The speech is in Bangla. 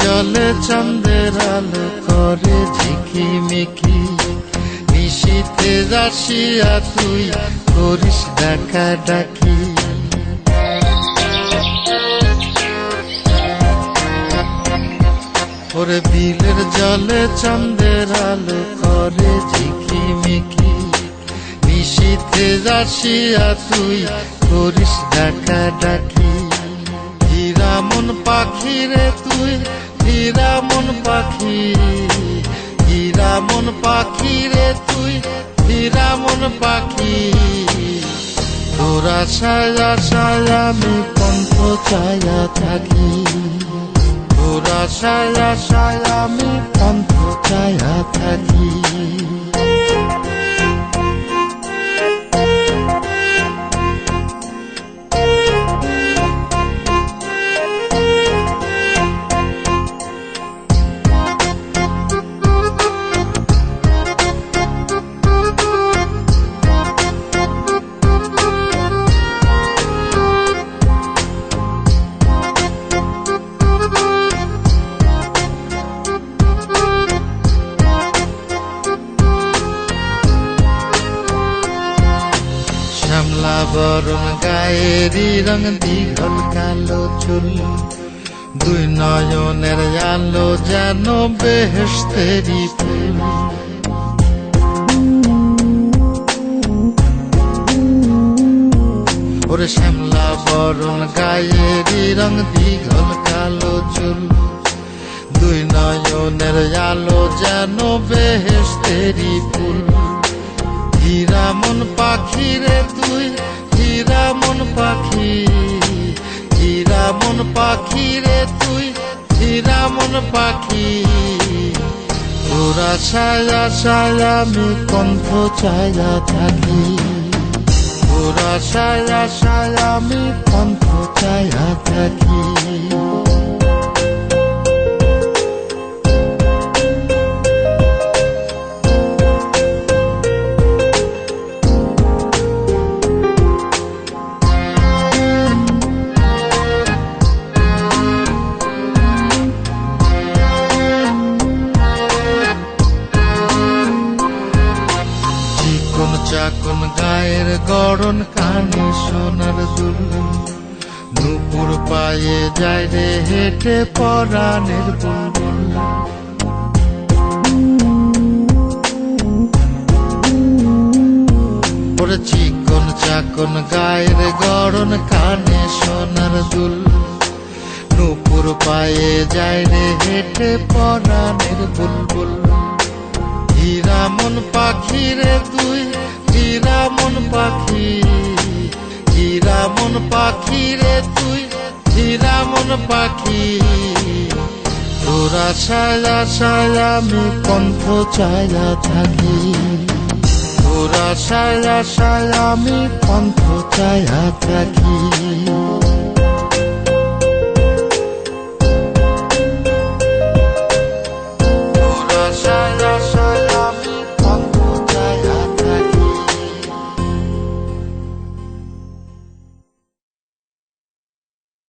জলে চাঁদের আলো করে ঝিকিমিকি, নিশীথে আসিয়া তুই করিস ডাকা ডাকি। ওরে বিলের জলে চাঁদের আলো করে ঝিকিমিকি, নিশীথে আসিয়া তুই করিস ডাকা ডাকি। হীরা মন পাখি রে তুই, হীরা মন পাখি, হীরা মন পাখি রে তুই, হীরা মন পাখি। তোর আশায় আশায় আমি কণ্ঠ চায়া থাকি, তোর আশায় আশায় আমি কণ্ঠ চায়া থাকি। শ্যামলা বরণ গায়েরি রং দীঘল কালো চুল, দুই নয়নের আলো যেন বেহেশতেরি ফুল। ওরে শ্যামলা বরণ গায়েরি রং দীঘল কালো চুল, দুই নয়নের আলো যেন বেহেশতেরি ফুল। হীরা মন পাখি রে তুই, হীরা মন পাখি, হীরা মন পাখি রে তুই, হীরা মন পাখি। তোর আশায় আশায় আমি কণ্ঠ চায়া থাকি, তোর আশায় আশায় আমি কণ্ঠ চায়া থাকি। চাকন গায়ের গড়ন, কানে সোনার দুল, নুপুর পায়ে যায় রে হেঁটে পরাণের বুলবুল। ওরে চিকন চাকন গায়ের গড়ন, কানে সোনার দুল, নুপুর পায়ে যায় রে হেঁটে পরাণের বুলবুল। হীরা মন পাখি রে তুই, হীরা মন পাখি, হীরা মন পাখি রে তুই, হীরা মন পাখি। তোর আশায় আশায় আমি কণ্ঠ চায়া থাকি, তোর আশায় আশায় আমি কণ্ঠ চায়া থাকি।